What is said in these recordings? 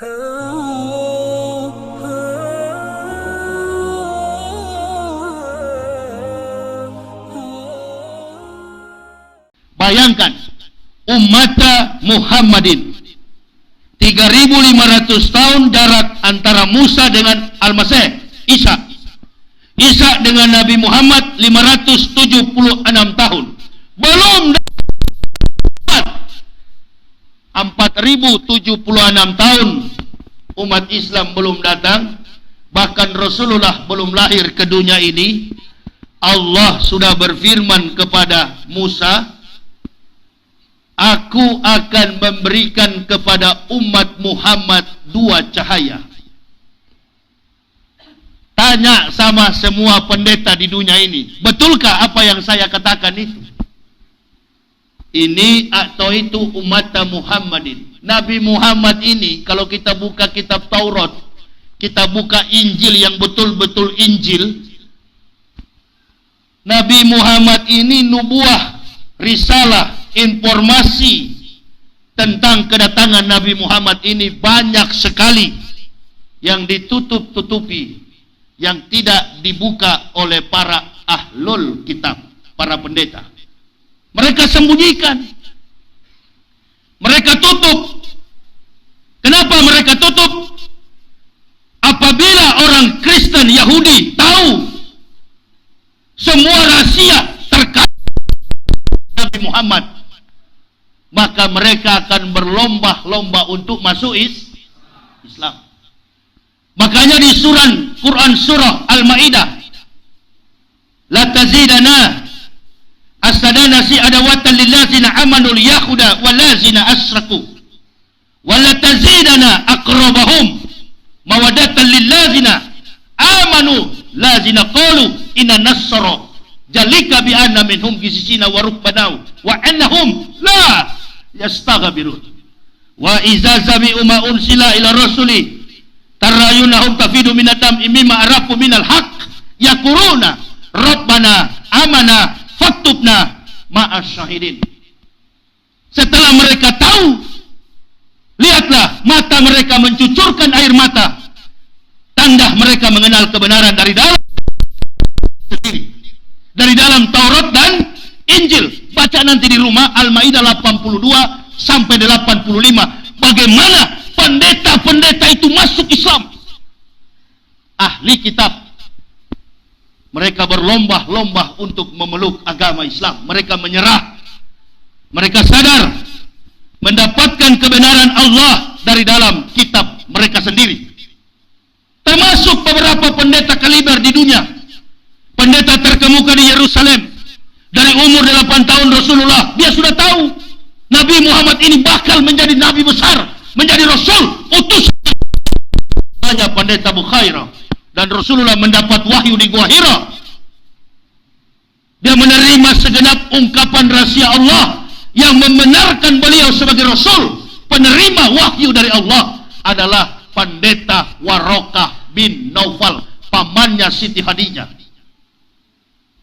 Bayangkan umat Muhammadin 3.500 tahun jarak antara Musa dengan Al-Masih Isa. Isa dengan Nabi Muhammad 576 tahun. Belum 4.076 tahun umat Islam belum datang. Bahkan Rasulullah belum lahir ke dunia ini. Allah sudah berfirman kepada Musa, aku akan memberikan kepada umat Muhammad 2 cahaya. Tanya sama semua pendeta di dunia ini, betulkah apa yang saya katakan itu? Ini atau itu umat Muhammadin. Nabi Muhammad ini, kalau kita buka kitab Taurat, kita buka Injil yang betul-betul Injil, Nabi Muhammad ini nubuah, risalah, informasi tentang kedatangan Nabi Muhammad ini banyak sekali yang ditutup-tutupi, yang tidak dibuka oleh para ahlul kitab, para pendeta. Mereka sembunyikan, mereka tutup. Kenapa mereka tutup? Apabila orang Kristen Yahudi tahu semua rahasia terkait Nabi Muhammad, maka mereka akan berlomba-lomba untuk masuk Islam. Makanya di Quran surah Al-Maidah, la tazidana asadana si adawatan lillazina amanul yahuda walazina asraku wala tazidana aqrabahum mawadatan lillazina amanu lazina qalu inna nassara jalika bi anna minhum gisisina wa rukbanau wa annahum la yastaghfirun wa iza sami'u ma unsila ila rasuli tarayunahum tafidu minadam mimma arafu minal haqq yaquluna rabbana amana faktubna ma'as syahidin. Setelah mereka tahu, lihatlah mata mereka mencucurkan air mata, tanda mereka mengenal kebenaran dari dalam sendiri, dari dalam Taurat dan Injil. Baca nanti di rumah Al-Maidah 82 sampai 85. Bagaimana pendeta-pendeta itu masuk Islam? Ahli kitab. Mereka berlomba-lomba untuk memeluk agama Islam. Mereka menyerah. Mereka sadar mendapatkan kebenaran Allah dari dalam kitab mereka sendiri. Termasuk beberapa pendeta kaliber di dunia. Pendeta terkemuka di Yerusalem. Dari umur 8 tahun Rasulullah, dia sudah tahu Nabi Muhammad ini bakal menjadi nabi besar, menjadi rasul, utusan. Hanya pendeta Bukhairah. Dan Rasulullah mendapat wahyu di Gua Hira. Dia menerima segenap ungkapan rahasia Allah yang membenarkan beliau sebagai rasul. Penerima wahyu dari Allah adalah pendeta Warokah bin Naufal, pamannya Siti Khadijah.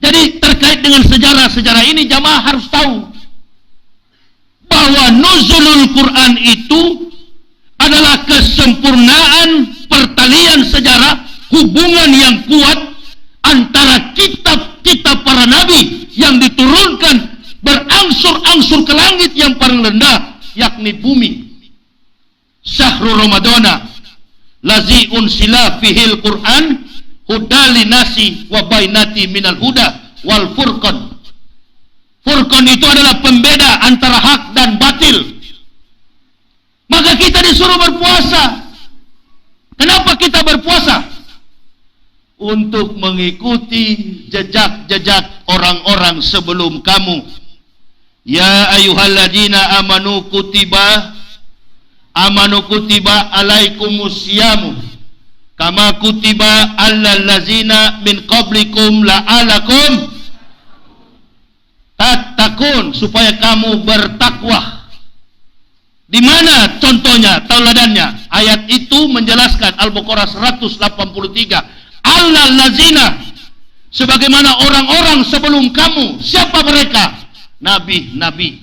Jadi terkait dengan sejarah-sejarah ini, jamaah harus tahu bahwa nuzulul Quran itu adalah kesempurnaan pertalian sejarah, hubungan yang kuat antara kitab-kitab para nabi yang diturunkan berangsur-angsur ke langit yang paling rendah, yakni bumi. Syahrul Ramadana lazi unsila fihil Quran hudali nasi wa bainati minal huda wal furqan. Furqan itu adalah pembeda antara hak dan batil. Maka kita disuruh berpuasa. Kenapa kita berpuasa? Untuk mengikuti jejak-jejak orang-orang sebelum kamu. Ya ayyuhalladzina amanu kutiba alaikumusyamu kama kutiba alal ladzina min qablikum la'alakum tattaqun, supaya kamu bertakwa. Di mana contohnya, tauladannya? Ayat itu menjelaskan, Al-Baqarah 183, alal ladzina, sebagaimana orang-orang sebelum kamu. Siapa mereka? Nabi-nabi.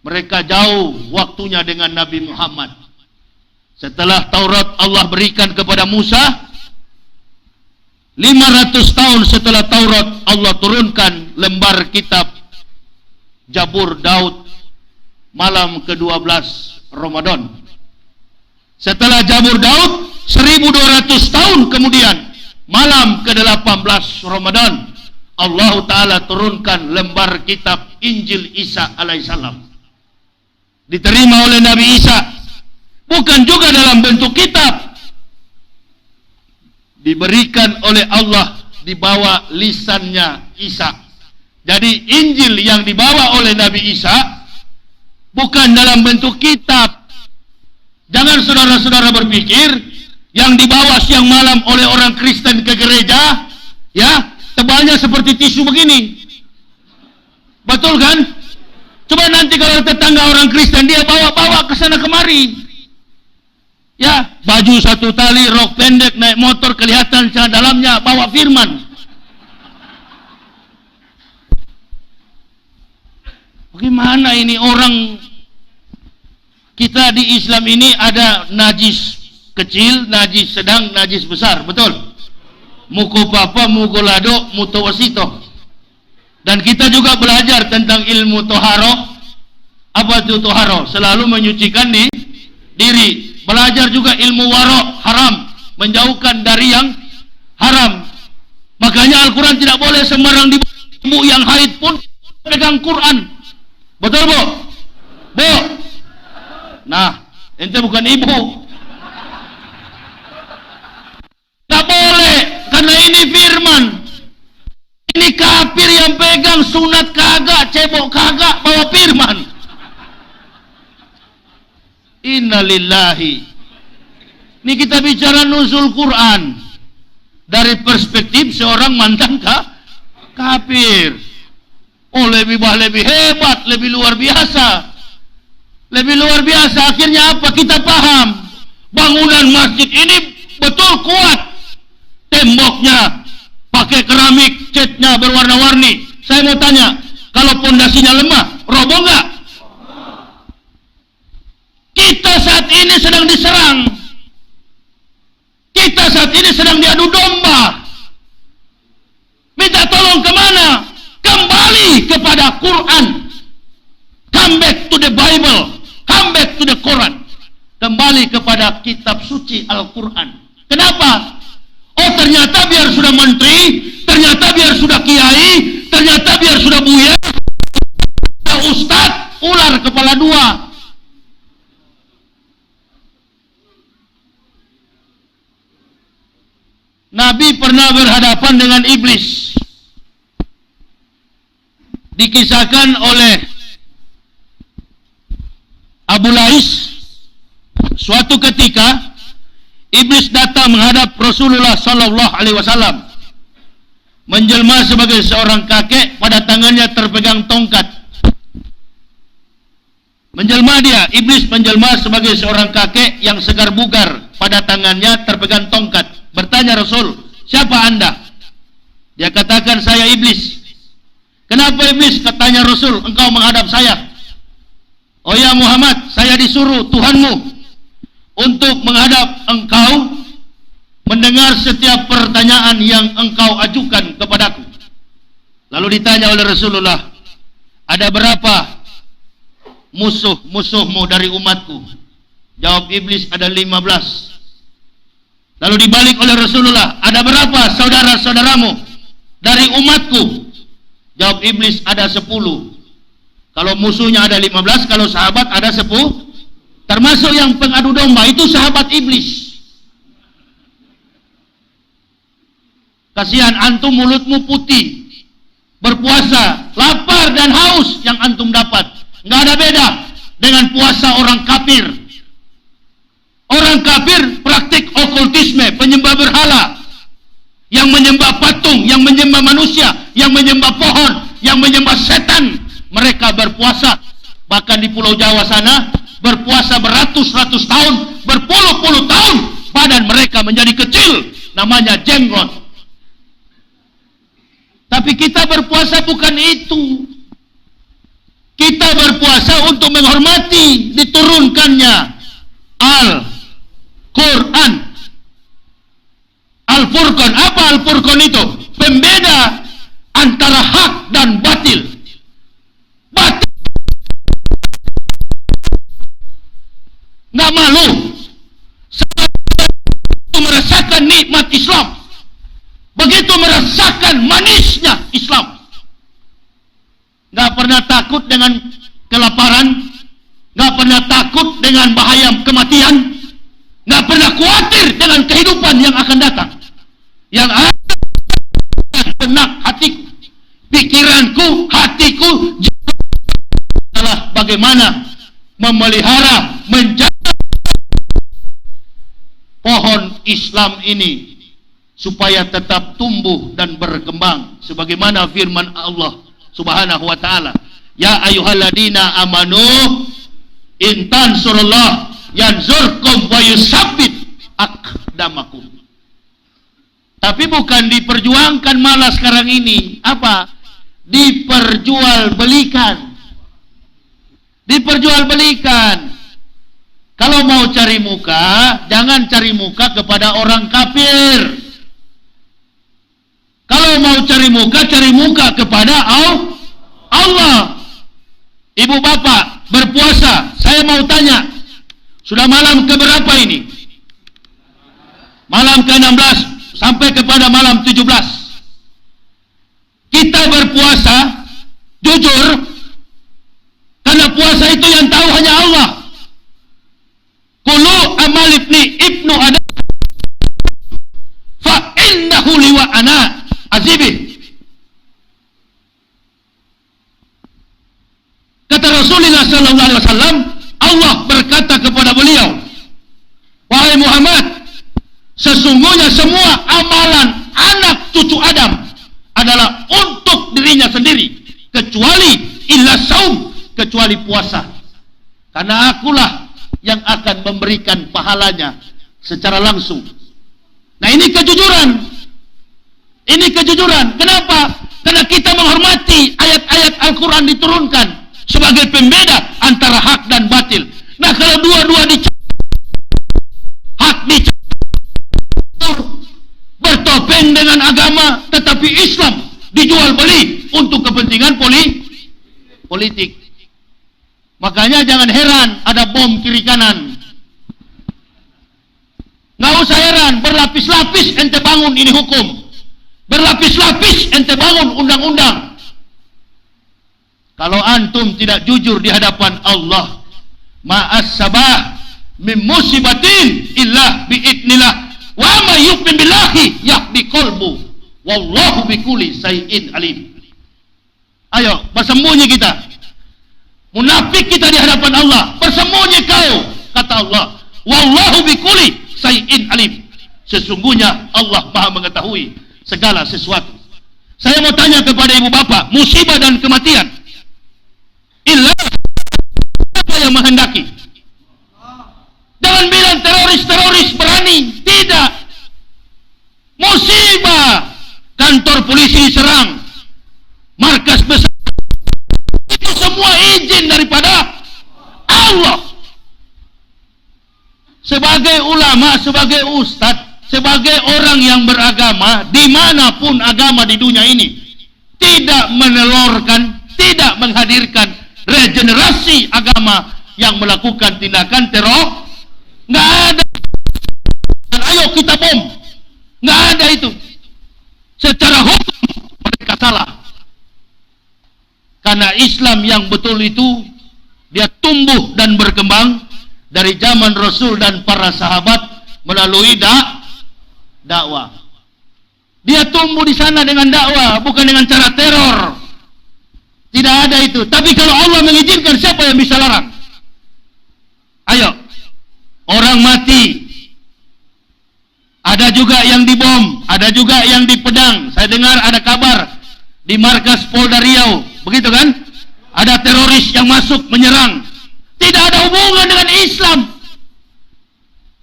Mereka jauh waktunya dengan Nabi Muhammad. Setelah Taurat Allah berikan kepada Musa, 500 tahun setelah Taurat Allah turunkan lembar kitab Jabur Daud malam ke-12 Ramadan. Setelah Jabur Daud 1200 tahun kemudian malam ke-18 Ramadan Allah Ta'ala turunkan lembar kitab Injil Isa alaihissalam. Diterima oleh Nabi Isa, bukan juga dalam bentuk kitab, diberikan oleh Allah di bawah lisannya Isa. Jadi Injil yang dibawa oleh Nabi Isa bukan dalam bentuk kitab. Jangan saudara-saudara berpikir yang dibawa siang malam oleh orang Kristen ke gereja, ya, tebalnya seperti tisu begini. Betul kan? Coba nanti kalau tetangga orang Kristen, dia bawa-bawa ke sana kemari. Ya, baju satu tali, rok pendek, naik motor, kelihatan celana dalamnya, bawa firman. Bagaimana ini orang kita di Islam ini ada najis kecil, najis sedang, najis besar, betul? Muko papa, muko lado, mutawasito. Dan kita juga belajar tentang ilmu toharo. Apa itu toharo? Selalu menyucikan diri. Belajar juga ilmu waro, haram, menjauhkan dari yang haram. Makanya Al-Quran tidak boleh sembarang ibu yang haid pun pegang Quran. Betul, Bu? Bu? Nah, ente bukan ibu. Tak boleh, karena ini firman. Ini kafir yang pegang sunat kagak, cebok kagak, bawa firman. Innalillahi. Ini kita bicara nuzul Quran dari perspektif seorang mantan kafir. Oh, lebih hebat, lebih luar biasa. Lebih luar biasa. Akhirnya apa? Kita paham bangunan masjid ini betul kuat. Temboknya pakai keramik, catnya berwarna-warni. Saya mau tanya, kalau pondasinya lemah, roboh nggak? Kita saat ini sedang diserang. Kita saat ini sedang diadu domba. Minta tolong kemana? Kembali kepada Quran. Come back to the Bible. Come back to the Quran. Kembali kepada kitab suci Al-Quran. Kenapa? Oh, ternyata biar sudah menteri, ternyata biar sudah kiai, ternyata biar sudah buya, ustaz, ular kepala dua. Nabi pernah berhadapan dengan iblis. Dikisahkan oleh Abu Lais, suatu ketika iblis datang menghadap Rasulullah sallallahu alaihi wasallam, menjelma sebagai seorang kakek, pada tangannya terpegang tongkat. Iblis menjelma sebagai seorang kakek yang segar bugar, pada tangannya terpegang tongkat. Bertanya Rasul, siapa anda? Dia katakan, saya iblis. Kenapa iblis? Katanya Rasul, engkau menghadap saya. Oh ya Muhammad, saya disuruh Tuhanmu untuk menghadap engkau, mendengar setiap pertanyaan yang engkau ajukan kepadaku. Lalu ditanya oleh Rasulullah, ada berapa musuh-musuhmu dari umatku? Jawab iblis, ada 15. Lalu dibalik oleh Rasulullah, ada berapa saudara-saudaramu dari umatku? Jawab iblis, ada 10. Kalau musuhnya ada 15, kalau sahabat ada 10. Termasuk yang pengadu domba itu sahabat iblis. Kasihan antum, mulutmu putih, berpuasa, lapar dan haus yang antum dapat. Nggak ada beda dengan puasa orang kafir. Orang kafir praktik okultisme, penyembah berhala, yang menyembah patung, yang menyembah manusia, yang menyembah pohon, yang menyembah setan. Mereka berpuasa, bahkan di Pulau Jawa sana berpuasa beratus-ratus tahun, berpuluh-puluh tahun, badan mereka menjadi kecil, namanya jenggot. Tapi kita berpuasa bukan itu. Kita berpuasa untuk menghormati diturunkannya Al-Furqan. Apa Al-Furqan itu? Pembeda antara hak dan batil. Batil nggak malu begitu merasakan nikmat Islam, begitu merasakan manisnya Islam, nggak pernah takut dengan kelaparan, nggak pernah takut dengan bahaya kematian, nggak pernah khawatir dengan kehidupan yang akan datang. Yang ada benak hatiku, pikiranku, hatiku adalah bagaimana memelihara, menjaga pohon Islam ini supaya tetap tumbuh dan berkembang sebagaimana firman Allah Subhanahu wa taala, ya ayyuhalladzina amanu in tansurullah yanzurkum wa yusabbit aqdamakum. Tapi bukan diperjuangkan malah sekarang ini. Apa? Diperjualbelikan. Diperjualbelikan. Kalau mau cari muka, jangan cari muka kepada orang kafir. Kalau mau cari muka kepada Allah. Ibu bapak berpuasa, saya mau tanya, sudah malam keberapa ini? Malam ke-16 sampai kepada malam 17. Kita berpuasa jujur, karena puasa itu yang tahu hanya Allah. Qulu amal ibnu Adam fa innahu liwa ana azibi. Kata Rasulullah sallallahu alaihi wasallam, Allah berkata kepada beliau, wahai Muhammad, sesungguhnya semua amalan anak cucu Adam adalah untuk dirinya sendiri, kecuali illa saum, kecuali puasa. Karena akulah yang akan memberikan pahalanya secara langsung. Nah, ini kejujuran. Ini kejujuran. Kenapa? Karena kita menghormati ayat-ayat Al-Quran diturunkan sebagai pembeda antara hak dan batil. Nah, kalau dua-dua hak bertopeng dengan agama, tetapi Islam dijual beli untuk kepentingan politik. Makanya jangan heran ada bom kiri kanan. Nggak usah heran, berlapis-lapis ente bangun ini hukum, berlapis-lapis ente bangun undang-undang. Kalau antum tidak jujur di hadapan Allah, ma'as sabah min musibatin illa bi'idnillah wa ma yu'min billahi yahdi qalbu wallahu bikulli syai'in alim. Ayo bersembunyi kita, munafik kita di hadapan Allah, bersembunyi kau, kata Allah, wallahu bikulli syai'in alim, sesungguhnya Allah Maha mengetahui segala sesuatu. Saya mau tanya kepada ibu bapak, musibah dan kematian illa apa yang menghendaki? Jangan bilang teroris berani, tidak. Musibah, kantor polisi diserang, markas besar, itu semua izin daripada Allah. Sebagai ulama, sebagai ustadz, sebagai orang yang beragama, dimanapun agama di dunia ini, tidak menelorkan, tidak menghadirkan regenerasi agama yang melakukan tindakan teror. Nggak ada. Dan ayo kita bom, nggak ada itu. Secara hukum mereka salah. Karena Islam yang betul itu dia tumbuh dan berkembang dari zaman Rasul dan para sahabat melalui dakwah. Dia tumbuh di sana dengan dakwah, bukan dengan cara teror. Tidak ada itu. Tapi kalau Allah mengizinkan, siapa yang bisa larang? Ayo, orang mati, ada juga yang dibom, ada juga yang dipedang. Saya dengar ada kabar di markas Polda Riau, begitu kan? Ada teroris yang masuk menyerang. Tidak ada hubungan dengan Islam,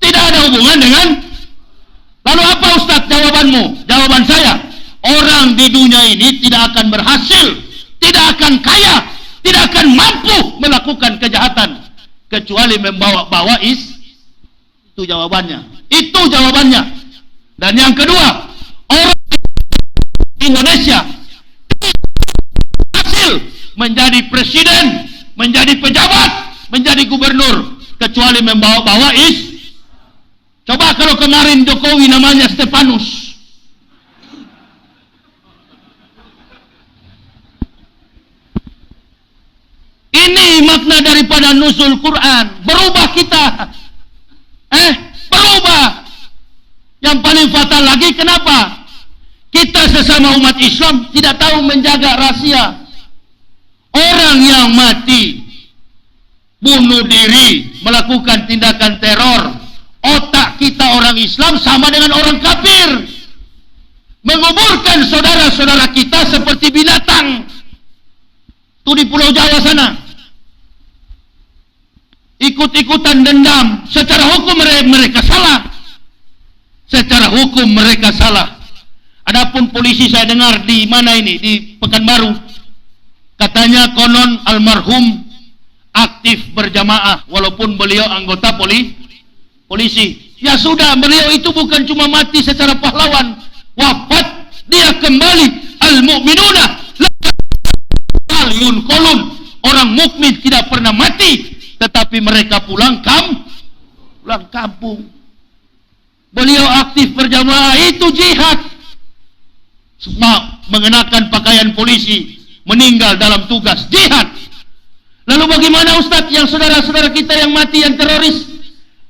tidak ada hubungan dengan. Lalu apa Ustaz jawabanmu? Jawaban saya, orang di dunia ini tidak akan berhasil, tidak akan kaya, tidak akan mampu melakukan kejahatan kecuali membawa-bawa itu jawabannya. Itu jawabannya. Dan yang kedua, orang Indonesia hasil menjadi presiden, menjadi pejabat, menjadi gubernur, kecuali membawa-bawa Coba kalau kemarin Jokowi namanya Stefanus. Ini makna daripada nuzul Quran. Berubah kita. Berubah. Yang paling fatal lagi, kenapa? Kita sesama umat Islam tidak tahu menjaga rahasia. Orang yang mati, bunuh diri, melakukan tindakan teror, otak kita orang Islam sama dengan orang kafir. Menguburkan saudara-saudara kita seperti binatang. Itu di Pulau Jawa sana. Ikut-ikutan dendam. Secara hukum mereka salah. Secara hukum mereka salah. Adapun polisi saya dengar di mana ini, di Pekanbaru, katanya konon almarhum aktif berjamaah walaupun beliau anggota polisi. Ya sudah, beliau itu bukan cuma mati secara pahlawan, wafat dia kembali. Al-mu'minuna la yunqalun. Orang mukmin tidak pernah mati, tetapi mereka pulang kampung. Beliau aktif berjamaah, itu jihad. Mengenakan pakaian polisi, meninggal dalam tugas jihad. Lalu bagaimana Ustaz yang saudara-saudara kita yang mati, yang teroris?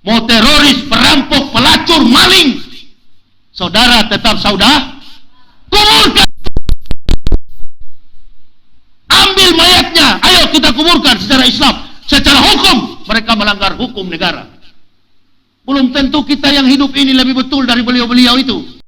Mau teroris, perampok, pelacur, maling, saudara tetap saudara, kuburkan. Ambil mayatnya, ayo kita kuburkan secara Islam. Secara hukum, mereka melanggar hukum negara. Belum tentu kita yang hidup ini lebih betul dari beliau-beliau itu.